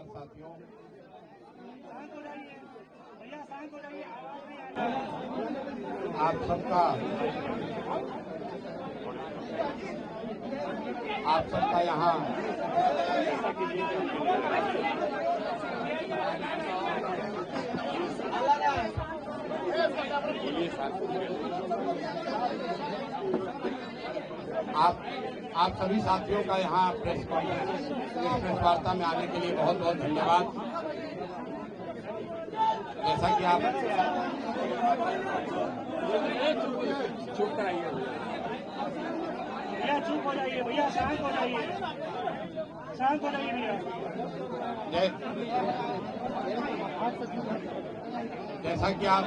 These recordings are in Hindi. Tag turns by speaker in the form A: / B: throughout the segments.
A: नमस्कार साथियों। आप सबका यहाँ आप सभी साथियों का यहाँ प्रेस वार्ता में आने के लिए बहुत बहुत धन्यवाद। जैसा कि आप
B: चुप कराइए भैया, चुप हो जाइए भैया, शांत हो जाइए, शांत हो जाइए भैया।
A: जैसा कि आप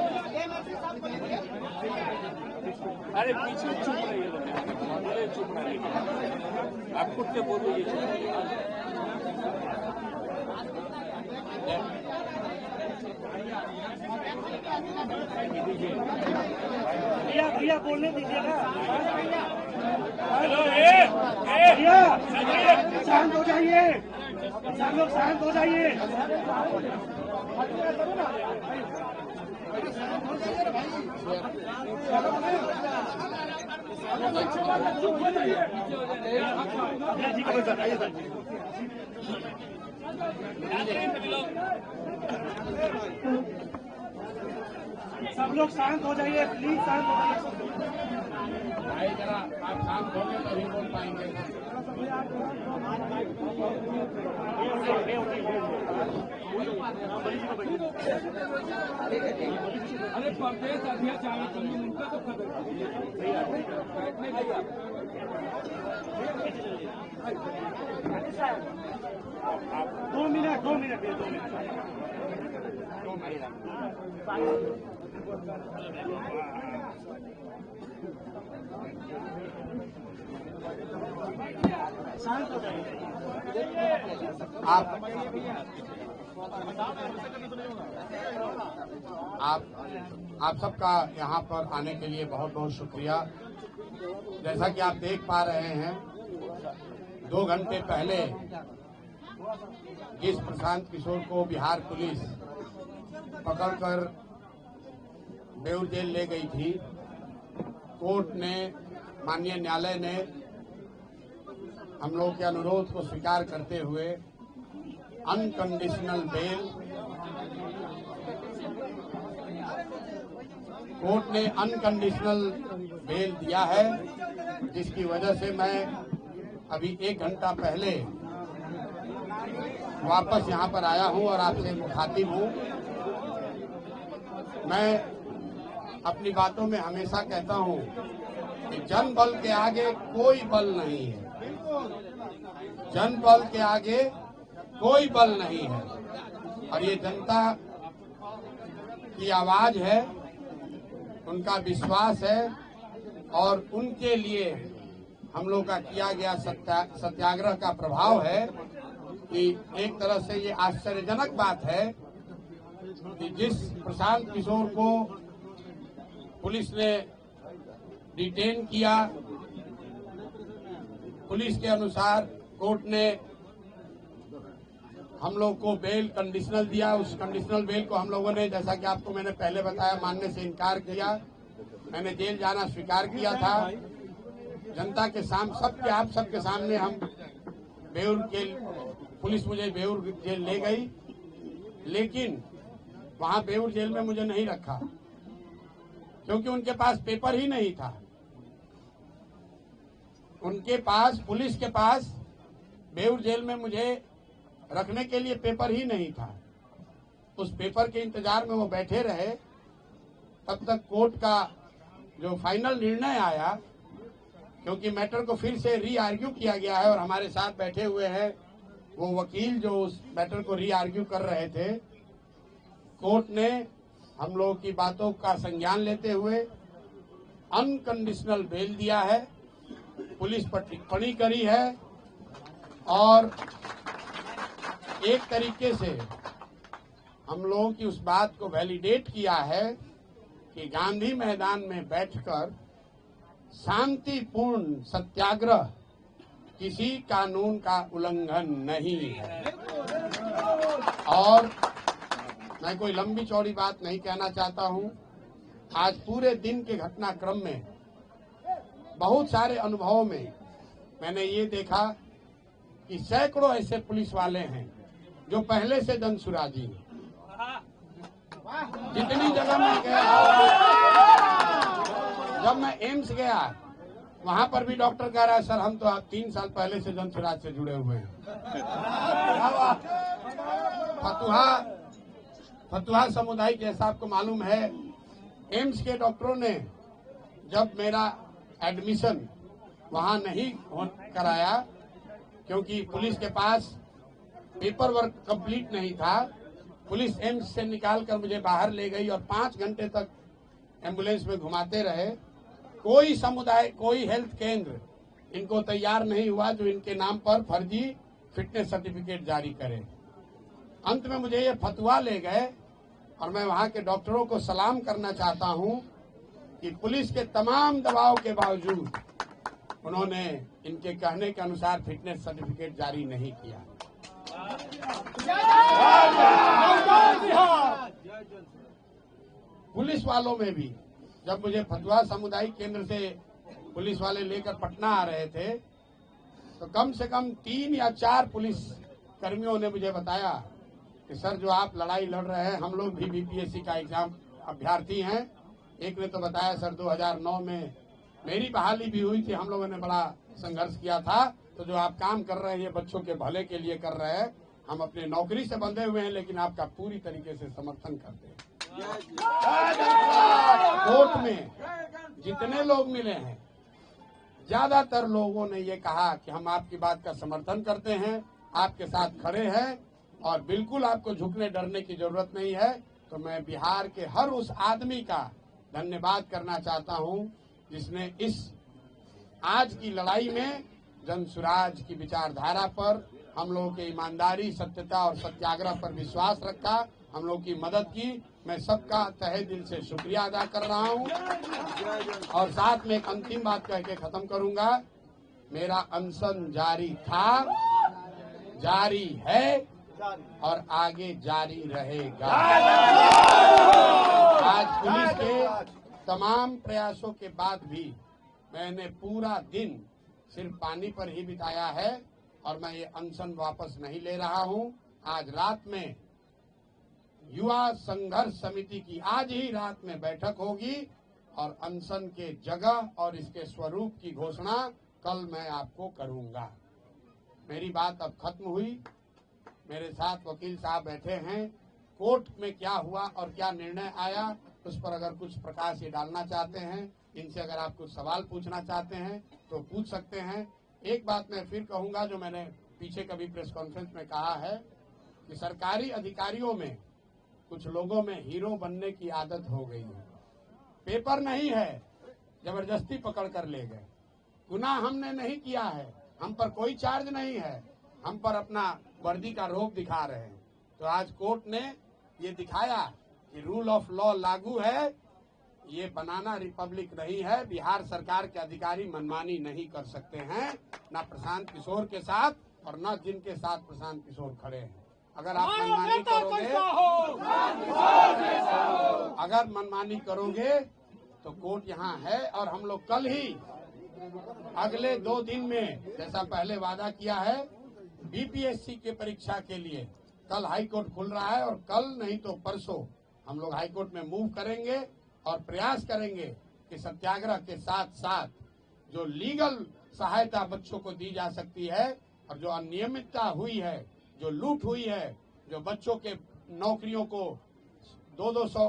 B: अरे पीछे चुप रहिए, बोले चुप रहिए, आप खुद से बोलिए। भैया भैया बोलने दीजिएगा। हेलो भैया, शांत हो जाइए, सब लोग शांत हो जाइए। सब लोग शांत हो जाइए, प्लीज शांत हो जाइए।
A: भाई जरा आप शांत होंगे तो ही बोल पाएंगे।
B: अरे प्रदेश अध्यक्ष आए उनका तो खबर 2 मिनट 2 मिनट 2 मिनट। शांत हो जाइए।
A: आप सबका यहाँ पर आने के लिए बहुत बहुत शुक्रिया। जैसा कि आप देख पा रहे हैं, 2 घंटे पहले जिस प्रशांत किशोर को बिहार पुलिस पकड़कर बेउर जेल ले गई थी, कोर्ट ने, माननीय न्यायालय ने हम लोग के अनुरोध को स्वीकार करते हुए अनकंडीशनल बेल, कोर्ट ने अनकंडीशनल बेल दिया है, जिसकी वजह से मैं अभी 1 घंटा पहले वापस यहाँ पर आया हूँ और आपसे मुखातिब हूँ। मैं अपनी बातों में हमेशा कहता हूँ कि जन बल के आगे कोई बल नहीं है, जन बल के आगे कोई बल नहीं है। और ये जनता की आवाज है, उनका विश्वास है और उनके लिए हम लोग का किया गया सत्याग्रह का प्रभाव है कि एक तरह से ये आश्चर्यजनक बात है कि जिस प्रशांत किशोर को पुलिस ने डिटेन किया, पुलिस के अनुसार कोर्ट ने हम लोग को बेल कंडीशनल दिया। उस कंडीशनल बेल को हम लोगों ने, जैसा कि आपको मैंने पहले बताया, मानने से इनकार किया। मैंने जेल जाना स्वीकार किया था। जनता के सामने, आप सबके सामने हम बेउर जेल, पुलिस मुझे बेउर जेल ले गई, लेकिन वहां बेउर जेल में मुझे नहीं रखा क्योंकि उनके पास पेपर ही नहीं था। उनके पास, पुलिस के पास बेउर जेल में मुझे रखने के लिए पेपर ही नहीं था। उस पेपर के इंतजार में वो बैठे रहे। तब तक कोर्ट का जो फाइनल निर्णय आया, क्योंकि मैटर को फिर से री आर्ग्यू किया गया है और हमारे साथ बैठे हुए हैं वो वकील जो उस मैटर को री आर्ग्यू कर रहे थे, कोर्ट ने हम लोगों की बातों का संज्ञान लेते हुए अनकंडीशनल बेल दिया है, पुलिस पर टिप्पणी करी है और एक तरीके से हम लोगों की उस बात को वैलिडेट किया है कि गांधी मैदान में बैठकर शांतिपूर्ण सत्याग्रह किसी कानून का उल्लंघन नहीं है। और मैं कोई लंबी चौड़ी बात नहीं कहना चाहता हूं। आज पूरे दिन के घटनाक्रम में बहुत सारे अनुभवों में मैंने ये देखा कि सैकड़ों ऐसे पुलिस वाले हैं जो पहले से जनसुराजी हैं। जितनी जगह मैं गया, जब मैं एम्स गया वहां पर भी डॉक्टर कह रहा है सर हम तो आप 3 साल पहले से जनसुराज से जुड़े हुए हैं। फतुहा समुदाय जैसा आपको मालूम है, एम्स के डॉक्टरों ने जब मेरा एडमिशन वहां नहीं कराया क्योंकि पुलिस के पास पेपर वर्क कंप्लीट नहीं था, पुलिस एम्स से निकालकर मुझे बाहर ले गई और 5 घंटे तक एम्बुलेंस में घुमाते रहे। कोई समुदाय, कोई हेल्थ केंद्र इनको तैयार नहीं हुआ जो इनके नाम पर फर्जी फिटनेस सर्टिफिकेट जारी करे। अंत में मुझे ये फतवा ले गए और मैं वहां के डॉक्टरों को सलाम करना चाहता हूं कि पुलिस के तमाम दबाव के बावजूद उन्होंने इनके कहने के अनुसार फिटनेस सर्टिफिकेट जारी नहीं किया। पुलिस वालों में भी जब मुझे फतुहा सामुदायिक केंद्र से पुलिस वाले लेकर पटना आ रहे थे तो कम से कम 3 या 4 पुलिस कर्मियों ने मुझे बताया कि सर जो आप लड़ाई लड़ रहे हैं हम लोग भी बीपीएससी का एग्जाम अभ्यर्थी हैं। एक ने तो बताया सर 2009 में मेरी बहाली भी हुई थी, हम लोगों ने बड़ा संघर्ष किया था, तो जो आप काम कर रहे हैं ये बच्चों के भले के लिए कर रहे हैं, हम अपने नौकरी से बंधे हुए हैं लेकिन आपका पूरी तरीके से समर्थन करते हैं। कोर्ट में जितने लोग मिले हैं ज्यादातर लोगों ने ये कहा कि हम आपकी बात का समर्थन करते हैं, आपके साथ खड़े हैं और बिल्कुल आपको झुकने डरने की जरूरत नहीं है। तो मैं बिहार के हर उस आदमी का धन्यवाद करना चाहता हूं जिसने इस आज की लड़ाई में जनसुराज की विचारधारा पर, हम लोगों की ईमानदारी, सत्यता और सत्याग्रह पर विश्वास रखा, हम लोगों की मदद की। मैं सबका तहे दिल से शुक्रिया अदा कर रहा हूं और साथ में एक अंतिम बात कह के खत्म करूंगा। मेरा अनशन जारी था, जारी है और आगे जारी रहेगा। आज पुलिस के तमाम प्रयासों के बाद भी मैंने पूरा दिन सिर्फ पानी पर ही बिताया है और मैं ये अनशन वापस नहीं ले रहा हूं। आज रात में युवा संघर्ष समिति की आज ही रात में बैठक होगी और अनशन के जगह और इसके स्वरूप की घोषणा कल मैं आपको करूंगा। मेरी बात अब खत्म हुई। मेरे साथ वकील साहब बैठे हैं। कोर्ट में क्या हुआ और क्या निर्णय आया उस पर अगर कुछ प्रकाश ये डालना चाहते हैं, इनसे अगर आप कुछ सवाल पूछना चाहते हैं तो पूछ सकते हैं। एक बात मैं फिर कहूंगा जो मैंने पीछे कभी प्रेस कॉन्फ्रेंस में कहा है कि सरकारी अधिकारियों में कुछ लोगों में हीरो बनने की आदत हो गई है। पेपर नहीं है, जबरदस्ती पकड़ कर ले गए। गुनाह हमने नहीं किया है, हम पर कोई चार्ज नहीं है, हम पर अपना वर्दी का रोब दिखा रहे हैं। तो आज कोर्ट ने ये दिखाया कि रूल ऑफ लॉ लागू है, ये बनाना रिपब्लिक नहीं है। बिहार सरकार के अधिकारी मनमानी नहीं कर सकते हैं, ना प्रशांत किशोर के साथ और न जिनके साथ प्रशांत किशोर खड़े हैं। अगर आप मनमानी करोगे तो कोर्ट यहाँ है और हम लोग कल ही अगले 2 दिन में जैसा पहले वादा किया है बीपीएससी के परीक्षा के लिए कल हाईकोर्ट खुल रहा है और कल नहीं तो परसों हम लोग हाईकोर्ट में मूव करेंगे और प्रयास करेंगे कि सत्याग्रह के साथ साथ जो लीगल सहायता बच्चों को दी जा सकती है और जो अनियमितता हुई है, जो लूट हुई है, जो बच्चों के नौकरियों को 200,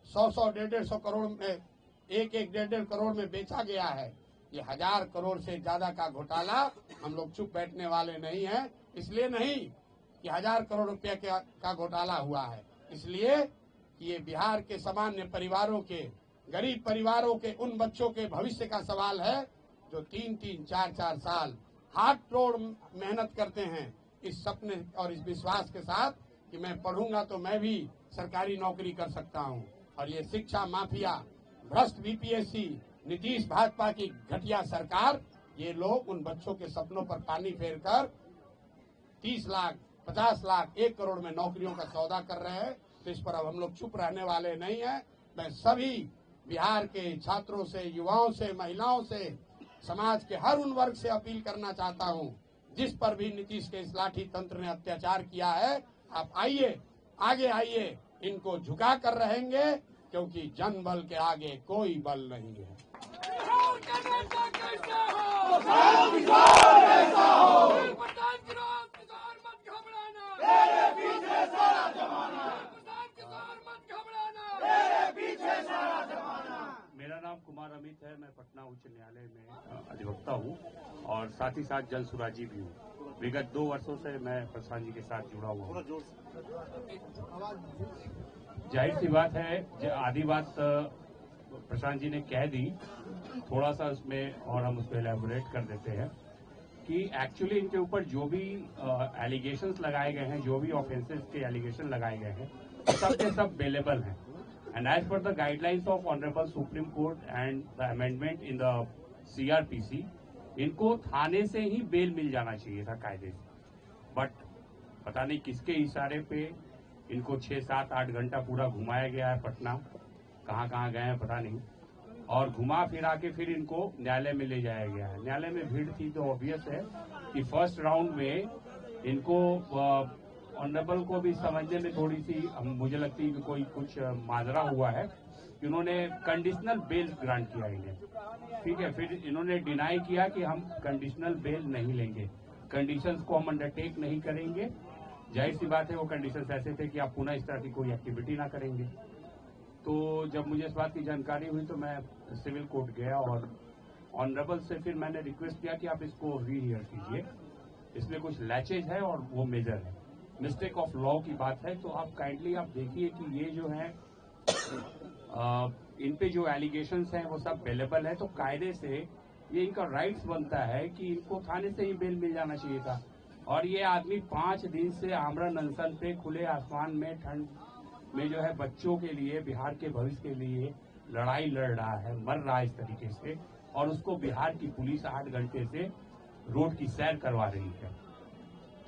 A: 100, 150 करोड़ में 1-1.5 करोड़ में बेचा गया है, ये 1000 करोड़ से ज्यादा का घोटाला हम लोग चुप बैठने वाले नहीं हैं। इसलिए नहीं कि 1000 करोड़ रुपए का घोटाला हुआ है, इसलिए कि ये बिहार के सामान्य परिवारों के, गरीब परिवारों के उन बच्चों के भविष्य का सवाल है जो 3-3, 4-4 साल हाथ तोड़ मेहनत करते हैं इस सपने और इस विश्वास के साथ कि मैं पढ़ूंगा तो मैं भी सरकारी नौकरी कर सकता हूं। और ये शिक्षा माफिया, भ्रष्ट बीपीएससी, नीतीश भाजपा की घटिया सरकार, ये लोग उन बच्चों के सपनों पर पानी फेरकर 30 लाख 50 लाख 1 करोड़ में नौकरियों का सौदा कर रहे हैं, तो इस पर अब हम लोग चुप रहने वाले नहीं हैं। मैं सभी बिहार के छात्रों से, युवाओं से, महिलाओं से, समाज के हर उन वर्ग से अपील करना चाहता हूं, जिस पर भी नीतीश के इस लाठी तंत्र ने अत्याचार किया है, आप आइए, आगे आइए, इनको झुका कर रहेंगे, क्योंकि जन बल के आगे कोई बल नहीं है।
C: मेरा नाम कुमार अमित है। मैं पटना उच्च न्यायालय में अधिवक्ता हूँ और साथ ही साथ जन सुराजी भी हूँ। विगत 2 वर्षों से मैं प्रशांत जी के साथ जुड़ा हुआ हूँ। जाहिर सी बात है, आधी बात प्रशांत जी ने कह दी, थोड़ा सा उसमें और हम उसको एलैबोरेट कर देते हैं कि एक्चुअली इनके ऊपर जो भी एलिगेशंस लगाए गए हैं, जो भी ऑफेंसेस के एलिगेशन लगाए गए हैं, सब के सब बेलेबल हैं। And as per the guidelines of Honorable Supreme Court and the amendment in the CRPC, इनको थाने से ही बेल मिल जाना चाहिए था कायदे से। बट पता नहीं किसके इशारे पे इनको 6, 7, 8 घंटा पूरा घुमाया गया है पटना, कहाँ गए हैं पता नहीं, और घुमा फिरा के फिर इनको न्यायालय में ले जाया गया है। न्यायालय में भीड़ थी तो ऑब्वियस है कि फर्स्ट राउंड में इनको ऑनरेबल को भी समझने में थोड़ी सी मुझे लगती है कि कोई कुछ माजरा हुआ है कि उन्होंने कंडीशनल बेल ग्रांट किया इन्हें, ठीक है। फिर इन्होंने डिनाई किया कि हम कंडीशनल बेल नहीं लेंगे, कंडीशंस को हम अंडरटेक नहीं करेंगे। जाहिर सी बात है वो कंडीशंस ऐसे थे कि आप पुनः इस तरह की कोई एक्टिविटी ना करेंगे। तो जब मुझे इस बात की जानकारी हुई तो मैं सिविल कोर्ट गया और ऑनरेबल से फिर मैंने रिक्वेस्ट किया कि आप इसको रीहियर कीजिए, इसमें कुछ लैचेज है और वो मेजर है, मिस्टेक ऑफ लॉ की बात है। तो आप काइंडली आप देखिए कि ये जो है इन पे जो एलिगेशंस हैं वो सब अवेलेबल है, तो कायदे से ये इनका राइट्स बनता है कि इनको थाने से ही बेल मिल जाना चाहिए था। और ये आदमी 5 दिन से आमरण अनशन पे खुले आसमान में ठंड में जो है बच्चों के लिए, बिहार के भविष्य के लिए लड़ाई लड़ रहा है, मर रहा है इस तरीके से, और उसको बिहार की पुलिस 8 घंटे से रोड की सैर करवा रही है।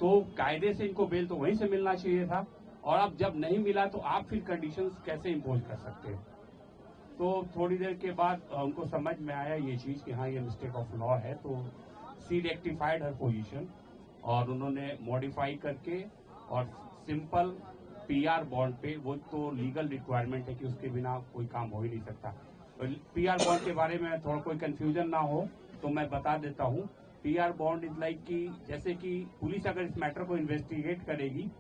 C: तो कायदे से इनको बेल तो वहीं से मिलना चाहिए था, और अब जब नहीं मिला तो आप फिर कंडीशंस कैसे इम्पोज कर सकते हैं। तो थोड़ी देर के बाद उनको समझ में आया ये चीज कि हाँ ये मिस्टेक ऑफ लॉ है, तो सी रेक्टिफाइड हर पोजीशन और उन्होंने मॉडिफाई करके और सिंपल पीआर बॉन्ड पे, वो तो लीगल रिक्वायरमेंट है कि उसके बिना कोई काम हो ही नहीं सकता। पीआर बॉन्ड के बारे में थोड़ा कोई कंफ्यूजन ना हो तो मैं बता देता हूँ। पीआर बॉन्ड इज लाइक कि जैसे कि पुलिस अगर इस मैटर को इन्वेस्टिगेट करेगी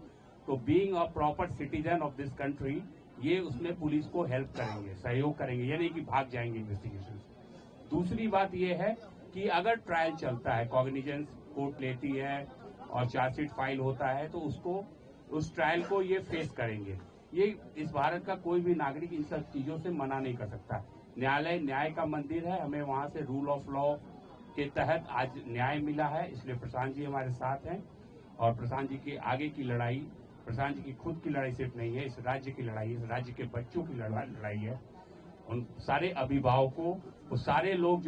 C: तो being a proper citizen of this country ये उसमें पुलिस को हेल्प करेंगे, सहयोग करेंगे, ये नहीं कि भाग जाएंगे इन्वेस्टिगेशन से। दूसरी बात ये है कि अगर ट्रायल चलता है, कॉग्निजेंस कोर्ट लेती है और चार्जशीट फाइल होता है, तो उसको उस ट्रायल को ये फेस करेंगे। ये इस भारत का कोई भी नागरिक इन सब चीजों से मना नहीं कर सकता। न्यायालय न्याय का मंदिर है, हमें वहां से रूल ऑफ लॉ के तहत आज न्याय मिला है, इसलिए प्रशांत जी हमारे साथ हैं। और प्रशांत जी की आगे की लड़ाई, प्रशांत जी की खुद की लड़ाई सिर्फ नहीं है, इस राज्य की लड़ाई है, इस राज्य के बच्चों की लड़ाई है, उन सारे अभिभावकों, वो सारे लोग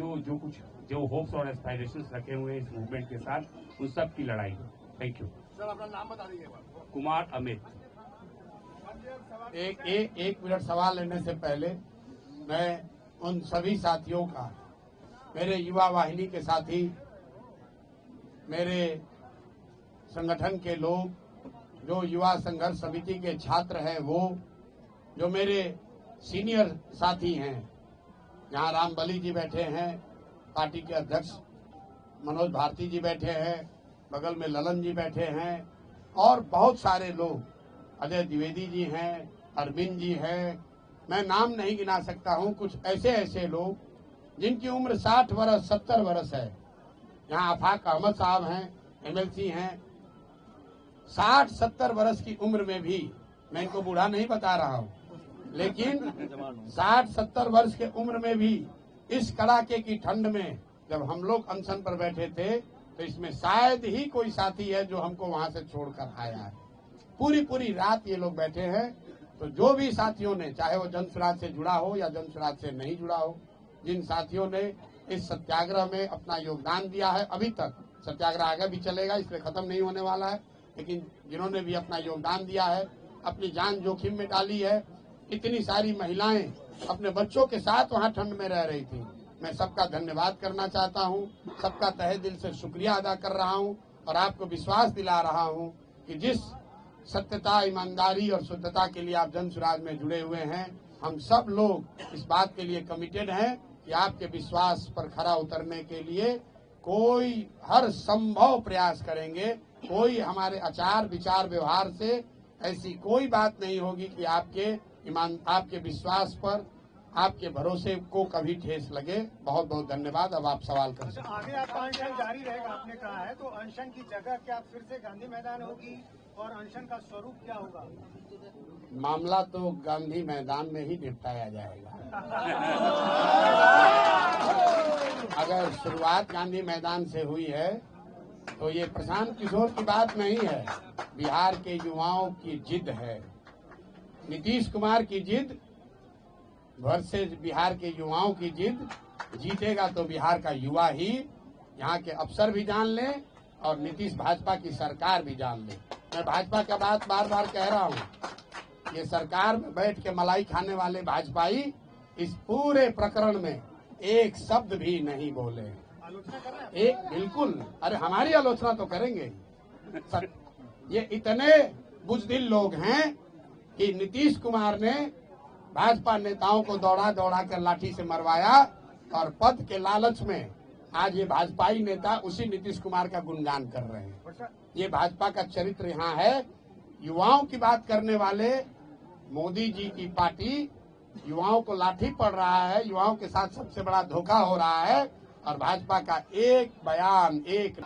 C: जो होप्स और एस्पायरेशंस रखे हुए हैं इस मूवमेंट के साथ, उन सब की लड़ाई है। Thank you.
A: सर अपना नाम बता दीजिए।
C: कुमार अमित।
A: एक मिनट सवाल लेने से पहले मैं उन सभी साथियों का, मेरे युवा वाहिनी के साथी, मेरे संगठन के लोग, जो युवा संघर्ष समिति के छात्र हैं, वो जो मेरे सीनियर साथी हैं, यहाँ रामबली जी बैठे हैं, पार्टी के अध्यक्ष मनोज भारती जी बैठे हैं, बगल में ललन जी बैठे हैं, और बहुत सारे लोग, अजय द्विवेदी जी हैं, अरविंद जी हैं, मैं नाम नहीं गिना सकता हूं। कुछ ऐसे लोग जिनकी उम्र 60 वर्ष 70 वर्ष है, यहाँ आफाक अहमद साहब हैं, एमएलसी हैं, 60-70 वर्ष की उम्र में भी, मैं इनको बूढ़ा नहीं बता रहा हूँ, लेकिन 60-70 वर्ष के उम्र में भी इस कड़ाके की ठंड में जब हम लोग अनशन पर बैठे थे, तो इसमें शायद ही कोई साथी है जो हमको वहां से छोड़कर आया है। पूरी रात ये लोग बैठे हैं। तो जो भी साथियों ने, चाहे वो जनसुराज से जुड़ा हो या जनसुराज से नहीं जुड़ा हो, जिन साथियों ने इस सत्याग्रह में अपना योगदान दिया है, अभी तक सत्याग्रह आगे भी चलेगा, इसलिए खत्म नहीं होने वाला है। लेकिन जिन्होंने भी अपना योगदान दिया है, अपनी जान जोखिम में डाली है, इतनी सारी महिलाएं अपने बच्चों के साथ वहां ठंड में रह रही थी। मैं सबका धन्यवाद करना चाहता हूं, सबका तहे दिल से शुक्रिया अदा कर रहा हूं और आपको विश्वास दिला रहा हूं कि जिस सत्यता, ईमानदारी और शुद्धता के लिए आप जन सुराज में जुड़े हुए हैं, हम सब लोग इस बात के लिए कमिटेड हैं कि आपके विश्वास पर खरा उतरने के लिए कोई हर संभव प्रयास करेंगे। कोई हमारे आचार विचार व्यवहार से ऐसी कोई बात नहीं होगी कि आपके विश्वास पर, आपके भरोसे को कभी ठेस लगे। बहुत बहुत धन्यवाद। अब आप सवाल कर सकते हैं।
D: आगे आपका अनशन जारी रहेगा, आपने कहा है, तो अनशन की जगह क्या फिर से गांधी मैदान होगी और अनशन का स्वरूप क्या होगा?
A: मामला तो गांधी मैदान में ही निपटाया जाएगा। अगर शुरुआत गांधी मैदान से हुई है तो ये प्रशांत किशोर की बात नहीं है, बिहार के युवाओं की जिद है, नीतीश कुमार की जिद वर्सेज बिहार के युवाओं की जिद। जीतेगा तो बिहार का युवा ही, यहाँ के अफसर भी जान लें और नीतीश भाजपा की सरकार भी जान ले। मैं भाजपा का बात बार बार कह रहा हूँ, ये सरकार में बैठ के मलाई खाने वाले भाजपाई इस पूरे प्रकरण में एक शब्द भी नहीं बोले। एक बिल्कुल, अरे हमारी आलोचना तो करेंगे। ये इतने बुजदिल लोग हैं कि नीतीश कुमार ने भाजपा नेताओं को दौड़ा दौड़ा कर लाठी से मरवाया और पद के लालच में आज ये भाजपाई नेता उसी नीतीश कुमार का गुणगान कर रहे हैं। ये भाजपा का चरित्र यहाँ है। युवाओं की बात करने वाले मोदी जी की पार्टी युवाओं को लाठी पड़ रहा है, युवाओं के साथ सबसे बड़ा धोखा हो रहा है और भाजपा का एक बयान, एक